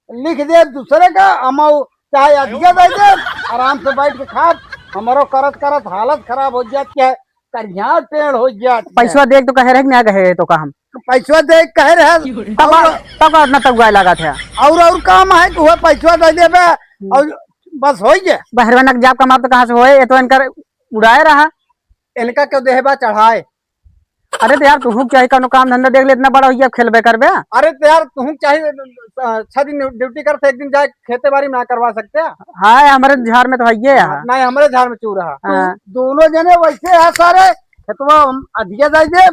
लिख दे दूसरे का अमाउ चाहे अधिका दे दे, आराम से बैठ के खा। हमारो करत करत हालत खराब हो जाती है, करिया पेड़ हो जाती है। पैसा देख तो कहे रहे कि ना कहे तो का हम पैसा दे कह रहे तब तब इतना तब गाय लगा था और काम है कि वह पैसा दे देबे और बस हो गए। बहरवा जाप कमा तो कहाँ से होए, ये तो इनकर उड़ाए रहा। इनका क्यों देहबा चढ़ाए। अरे तो यार तू चाहिए कौन काम धंधा देख ले, इतना बड़ा हो खेलबे करबे। अरे तो यार तुम चाहिए 6 दिन ड्यूटी करते, एक दिन जाए खेते बाड़ी में करवा सकते हैं। हाँ हमारे झार में तो है ये है। नहीं हमारे झाड़ में चू रहा। हाँ। दोनों जने वैसे है सारे खेतवा अधिका दे दे।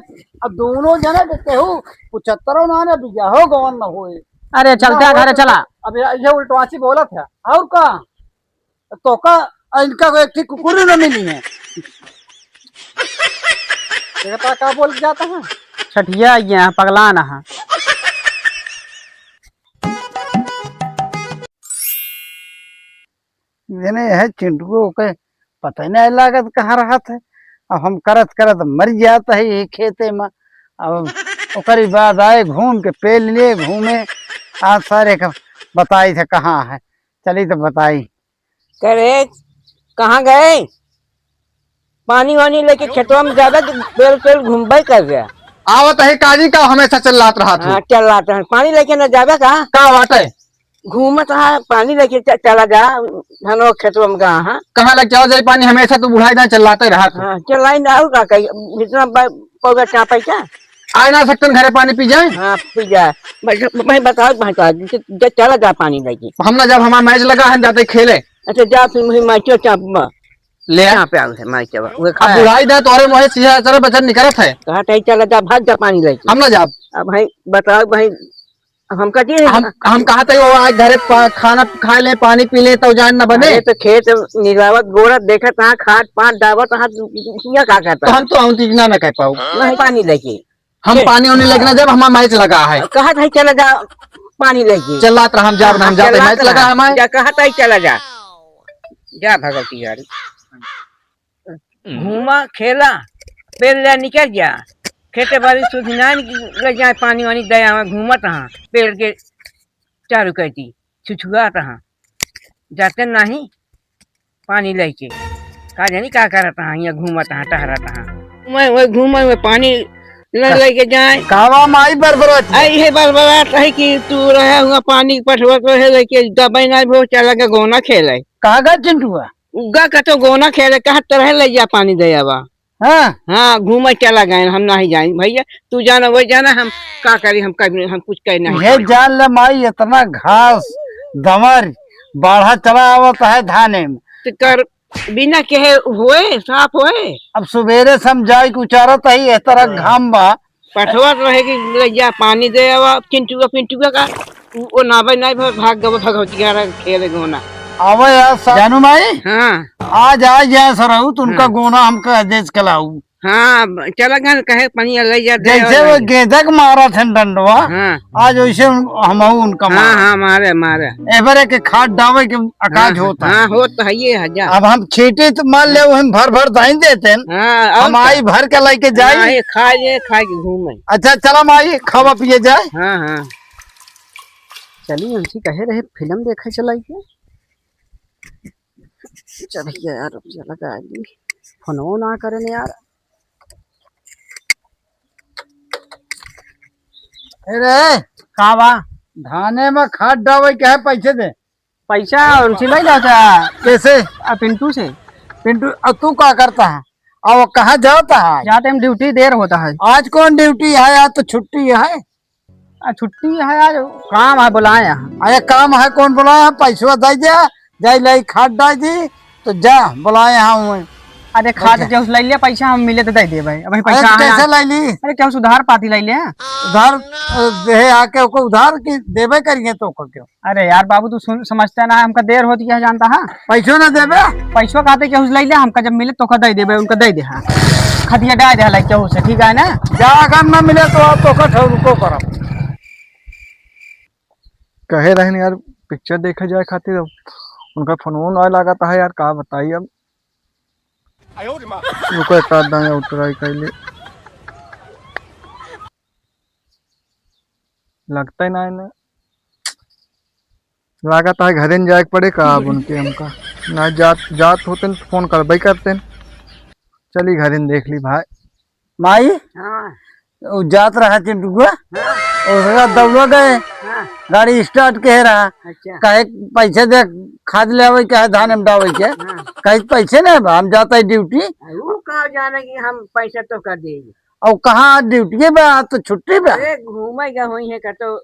अब दोनों जने केहू 75 ना ने बिया हो गवन न होए। अरे चलते हैं घरे चला। अब ये उल्टवासी बोला था और का तो का इनका कोई ठीक कुकुर न मिली है। देखता का बोल जाता है छठिया है पगला ना है। है चिंटू के पता ही नहीं लागत कहाँ रहा था। अब हम करत करत मर जाता है ये खेते में। अब ओकरी बाद आए घूम के पेल लिए घूमे आज सारे का बताई थे कहाँ है। चली तो बताई करे कहाँ गए? पानी वानी लेके खेतवा में ज्यादा पेल पेल घूमबे कर गया। आवत है काजी का हमेशा चल रहा था। हाँ चल रहा था, पानी लेके न जावे कहा का बात है? घूमत है पानी लेके चला जा धनो खेतवा में कहा। कहाँ लग जाओ जाए पानी, हमेशा तू बुढ़ाई ना चलाते रहा था। हाँ चलाई ना और का कही इतना पौधा चापे क्या आ ना सकते घरे पानी पी जाए। हाँ पी जाए मैं बताओ चला जा पानी लेके। हम ना जब हमारा मैच लगा है जाते खेले। अच्छा जा फिर मुझे माइचो चाप ले यहाँ पे आगे माइचो वो अब बुढ़ाई ना तोरे मोहे सीधा बचन निकलत है। कहा चला जा भाग जा पानी लेके। हम ना जाब। अब भाई बताओ भाई हम कहिए हम कहा थे वो आज घरे खाना खा ले पानी पी ले तो जान न बने। तो खेत निरावत गोरत देखत कहाँ खाद पान दावत क्या करता तो हम तो अंतिजना न कह पाऊ। नहीं पानी लेके हम पानी होने लगना जब हमारा मैच लगा है। कहा था चला जा पानी लेके। चल रहा हम जाब हम जाते मैच लगा हमारे। कहा था चला जा जा भगवती यार घूमा खेला पेड़ ले निकल जा खेते बाड़ी सुधनान लग जाए पानी वानी दया में घूमत हाँ पेड़ के चारू कहती छुछुआत हाँ जाते नहीं पानी लेके का जानी का करत हाँ यहाँ घूमत हाँ टहरत हाँ मैं घूम में पानी न लेके जाए कावा माई बरबरत आई है बरबरात है कि तू रहा हुआ पानी पटवत रहे लेके दबाई ना भो चला के गोना खेले। कहा गया चिंटुआ उगा का तो गोना खेले कहा तरह ले जा पानी दया बा। हाँ हाँ घूमे चला गए हम नहीं जाए भैया तू जाना वही जाना हम का करी हम कुछ कह नहीं। ये जान ले माई इतना घास दमर बाढ़ा चला आवता है धाने में तो कर बिना कहे हुए साफ हुए। अब सवेरे समझाई कि उचारत है इस तरह घाम बा पठवत रहेगी ले जा पानी दे आवा चिंटुआ पिंटुआ का वो नावे नहीं भाग गवा भगवती खेले गोना आवे यार जानू माई। हाँ आज जाए सरहू तो उनका गोना हमको आदेश कलाऊ। हाँ चला गया कहे पानी ले जा जैसे वो गेंदक मारा थे डंडवा। हाँ आज वैसे हम उनका हाँ हाँ मारे मारे एवरे के खाद डावे के आकाश होता। हाँ होता है ये हजार। अब हम छीटे तो मान ले हम भर भर दाइन देते हैं। हाँ हम आई भर के लेके जाए खा के घूमे। अच्छा चला माई खावा पिए जाए। हाँ हाँ चलिए हमसे कहे रहे फिल्म देखे चलाई के चल यार लगा फोन ना करे न यार। अरे कावा धाने में खाद डावे के है पैसे दे। पैसा उनसे नहीं जाता कैसे पिंटू से। पिंटू अब तू क्या करता है और वो कहाँ जाता है? जाते हम ड्यूटी देर होता है। आज कौन ड्यूटी है? आज तो छुट्टी है। छुट्टी है आज काम है बुलाए यहाँ। अरे काम है कौन बुलाया? पैसा दे जा जाए लाई खाद डाल दी तो जा बुलाए यहाँ। अरे खाद जो ले लिया पैसा हम मिले तो दे दे भाई। अभी पैसा कैसे ले ली? अरे क्या उधार पाती ले लिया उधार दे आके उधार की देवे करिए तो क्यों? अरे यार बाबू तू समझता ना हमका देर होती है जानता है। पैसों न देवे पैसों कहते क्या ले लिया हमका जब मिले तो दे दे उनका दे दे। हाँ खदिया डाल दे क्या से ठीक है ना। जा अगर न मिले तो आप तो रुको करो कहे रहे यार पिक्चर देखे जाए खातिर उनका फोन आए लगा है यार का बताइए अब रुको उतराई कैले लगता ही ना लागत है घरे न जाए के पड़े का अब उनके हमका ना जात जात होते न तो फोन कर भाई करते न। चली घरे न देख ली भाई। माई हाँ वो जात रहा चिंटुआ हाँ उसका दौड़ा गए हाँ। गाड़ी स्टार्ट के रहा अच्छा कहे पैसे दे खाद ले आवे के धान में डावे के हाँ। कहे पैसे नहीं बा, हम जाता है ड्यूटी। वो कहाँ जाने की हम पैसा तो कर देंगे। और कहाँ ड्यूटी पे आज तो छुट्टी पे अरे घूमेगा हुई है का तो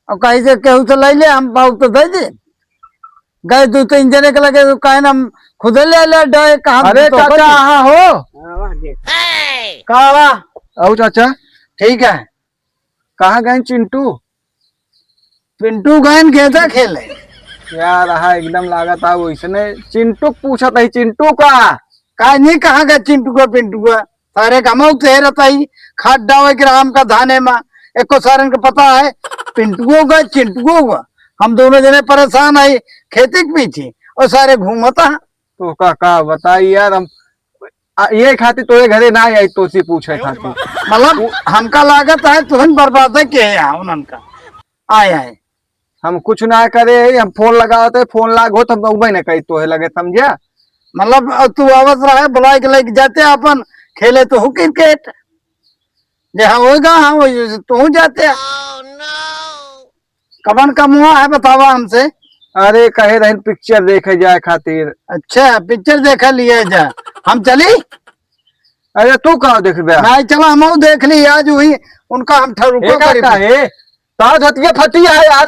और कहीं से केहू से ले ले हम पाऊ तो दे दे गए 2-3 जने के लगे तो कहे ना हम खुद ले ले डाए कहाँ अरे तो चाचा हाँ हो हाँ, वाह देख कहा बा आओ चाचा ठीक है। कहाँ गए चिंटू? पिंटू गए गेंदा खेले यार रहा एकदम लागत है वैसने चिंटू पूछा था चिंटू का कहा नहीं कहाँ गए चिंटू का पिंटू का सारे कमाऊ से रहता ही खाद डावे के राम का धाने में एको सारन को पता है पिंटुओं का चिंटुओं का हम दोनों जने परेशान है खेती के पीछे और सारे घूमता तो का बताई यार हम ये खाती तोरे घरे ना आई तो सी पूछे खाती मतलब हमका लागत है तुरंत बर्बाद है के यहाँ उनका आए आए हम कुछ ना करे हम फोन लगाते फोन लागो तो हम उबे न कही तोहे लगे समझा। मतलब अब तू आवत रहा है बुला के लेके जाते अपन खेले तो हो क्रिकेट जहाँ होगा हाँ वही तू जाते कबन का मुआ है बतावा हमसे। अरे कहे रहे पिक्चर देखे जाए खातिर। अच्छा पिक्चर देखा लिए जा हम चली अरे तू कहाँ देख रहा मैं चला हम देख ली आज हुई उनका हम ठरुको है ताज हतिया फटिया है यार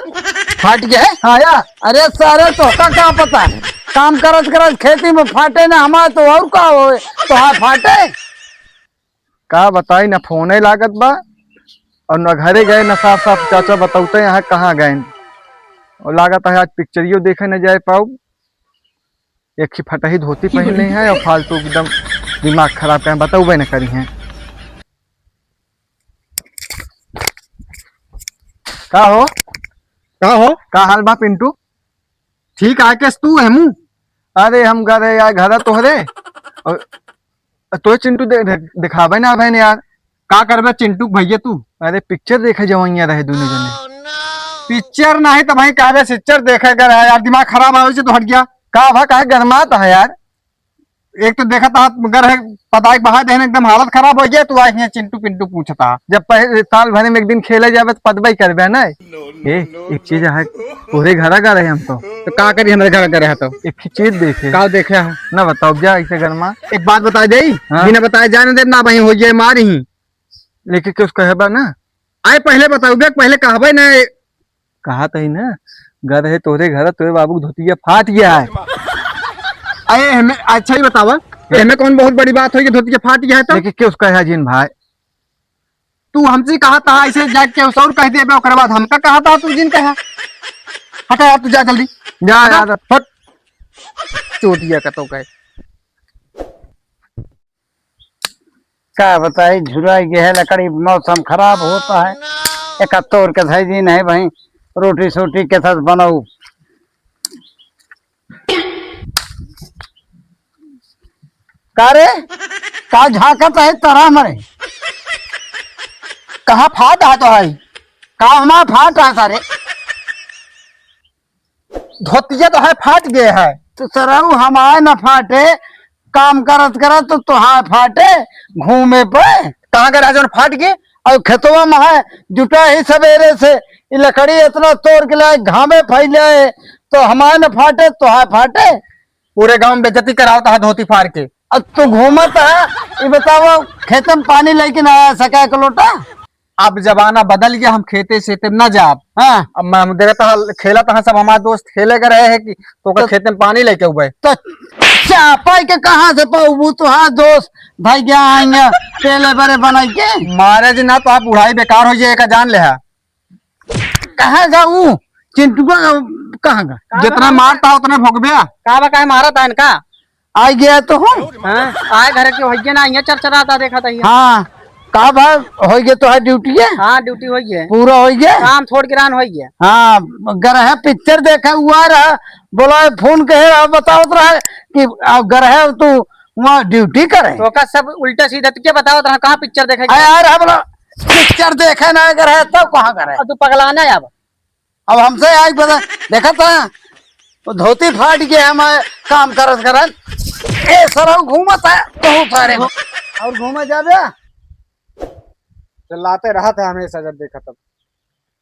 फाट गया हाँ यार। अरे सारे तो क्या पता है काम करत करत खेती में फाटे ना हमारे तो और का हो तो हाँ फाटे का बताई ना फोन लागत बा और न घरे गए न साफ साफ चाचा बताते यहाँ कहाँ गए और लागत है आज पिक्चरियो देखे न जाए पाऊ। एक ही फटही धोती पहनले है और फालतू एकदम दिमाग खराब कर बताऊबे न करी है। का हो का हाल बा पिंटू? ठीक है केस तू है मुँह अरे हम गए यार घर तोहरे और तो चिंटू दिखावे ना बहन यार का करबे चिंटू भैया तू अरे पिक्चर देखे जाओ रहे दोनों जने। पिक्चर नहीं तो भाई कहबे पिक्चर देखे कर यार दिमाग खराब आवे से तो हट गया का भा का गरमात है यार। एक तो देखा था मगर है पता बहा देने एकदम हालत खराब हो गया तू आई है चिंटू पिंटू पूछता जब पहले साल भर में एक दिन खेले जावे तो पदबई करबे ना। एक चीज है पूरे घर का रहे हम तो का करी हमारे घर का रहा तो एक चीज देखे का देखे है ना बताओ जा ऐसे गरमा। एक बात बता दे हाँ? बिना बताए जाने दे ना भाई हो जाए मार ही लेके कुछ कहबा ना आए पहले बताओ पहले कहबे ना कहा तो ही ना घर है तोरे घर तोरे बाबू धोतिया फाट गया है। अरे हमें अच्छा ही बतावा हमें कौन बहुत बड़ी बात हुई कि धोती फाट गया है तो लेके क्यों उसका है जिन भाई तू हमसे कहा था ऐसे जाके उस और कह दे ओकर बाद हमका कहा था तू जिन कहा हटा यार तू जा जल्दी जा यार फट चोटिया का तो कहे क्या बताए झुराई गया है लकड़ी मौसम खराब होता है एक तोड़ के सही दिन है भाई रोटी सोटी के साथ बनाऊ कारे का झाकत है तरह मरे कहा फाट आ तो है का हमारा फाट आ सारे धोतिया तो है फाट गए है तो सराऊ हमारे न फाटे काम करत करत तो तुहार फाटे घूमे पे कहाँ के राजन फाट गए और खेतवा में है जुटा ही सवेरे से ये लकड़ी इतना तोड़ के लाए घामे फैले तो हमारे न फाटे तुहार फाटे पूरे गांव में बेइज्जती कराता है धोती फाड़ के अब तू घूमत है ये बताओ खेत में पानी लेके ना आ सका एक लोटा अब जमाना बदल गया हम खेते से न जाब हाँ अब मैं देखता खेला था सब हमारे दोस्त खेले कर रहे हैं कि तो खेते में पानी लेके हुए तो चापा के कहाँ से पाऊ तो हाँ दोस्त भाई क्या आएंगे पेले बड़े बनाई के मारे जी ना तो आप बुढ़ाई बेकार हो जाएगा जान ले कहाँ जाऊ चिंटू कहाँ का जितना मारता उतना भोगबे का मारा था इनका आ गया तो हम आए घर के हो गया ना यहाँ चरचराता देखा था हाँ का भाई हो गया तो है ड्यूटी है हाँ ड्यूटी हो गया पूरा हो गया काम छोड़ के रान हो गया हाँ घर है पिक्चर देखा हुआ रहा बोला फोन कहे बताओ रहा कि घर है तू वहाँ ड्यूटी करे तो का सब उल्टा सीधा तुझे बताओ रहा कहाँ पिक्चर देखे यार बोला पिक्चर देखे ना अगर है तब कहाँ करे तू पगलाना अब अब हमसे आज बता देखा था वो धोती फाट गया हमारे काम करत करत ए सर घूमत है बहुत सारे और घूमे जाबे चिल्लाते रहा था हमेशा जब देखा तब।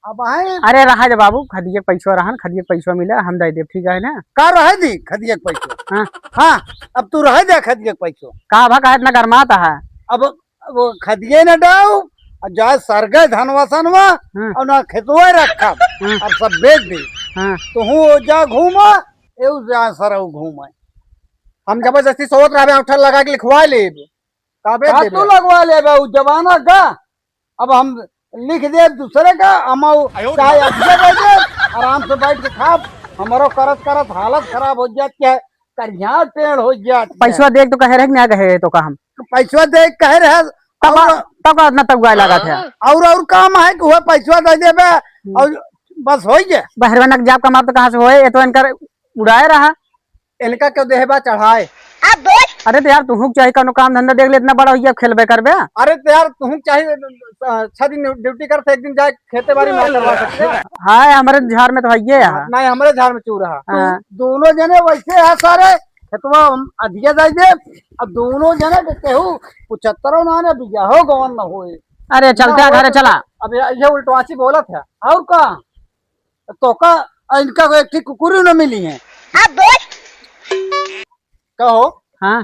अब आए अरे रहा जा बाबू, खदिए पैसा रहन, खदिए पैसा मिला हम दे देब, ठीक है ना। का रहे दी खदिया के पैसो हाँ हाँ अब तू रह जा खदिया के पैसो का भा का इतना गरमाता है। अब वो खदिये न डाऊ और जा सरगे धनवा सनवा हाँ। और ना खेतवा रखा अब सब बेच दी हाँ तो हूँ जा घूमा एउ जा सरऊ घूमा हम जबरदस्ती सोच रहे उठल लगा के लिखवा ले काबे का दे तू लगवा ले बे जमाना का अब हम लिख दे दूसरे का हम चाहे अच्छे दे दे आराम से बैठ के खा हमारो करत करत हालत खराब हो जाती है करिया टेढ़ हो जाती है पैसा देख तो कहे रहे कि ना कहे तो का हम पैसा दे कह रहे तब तब का इतना तगुआ लगा था। और काम है कि वह पैसा दे देबे और बस हो गया बहरवा नक जाप कमाब तो कहाँ से होए, ये तो इनकर उड़ाए रहा। इनका क्यों देहबा चढ़ाए। अरे तो यार तू चाहिए कौन काम धंधा देख ले, इतना बड़ा हो खेलबे करबे। अरे तो यार तुम चाहिए 6 दिन ड्यूटी करते, एक दिन जाए खेते बाड़ी में करवा सकते हैं। हाँ हमारे झार में तो है ये है। नहीं हमारे झाड़ में चू रहा। हाँ। दोनों जने वैसे है सारे खेतवा अधिया दे दे अब दोनों जने के केहू 75 ना ने बियाहो गवन न होए अरे चलते हैं घरे चला। अब ये उल्टवासी बोलत है। और का तो का इनका कोई एक कुकुरी न मिली है कहो हाँ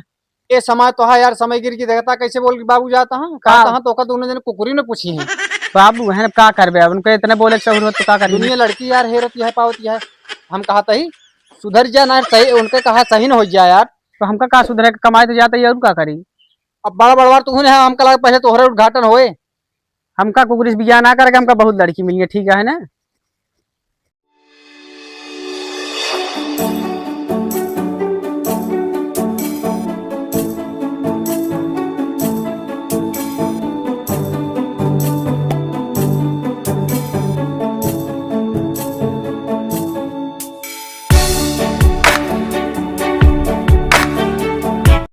ये समय तो है यार, समय गिर की देखता कैसे बोल के बाबू जाता है कहता है तो का दोनों जने कुकुरी ने पूछी है। बाबू है का करबे, अब उनके इतने बोले शहर तो का करेंगे। दुनिया लड़की यार हेरत है पावती है। हम कहा ही सुधर जा ना सही, उनके कहा सही न हो जाए यार। तो हमका का सुधरे, कमाए तो जाते और का करी। अब बड़ा बड़वार तू है, हमका लगा पहले तोहरे उद्घाटन होए। हमका कुकुरिस बिया ना करके हमका बहुत लड़की मिली है, ठीक है ना।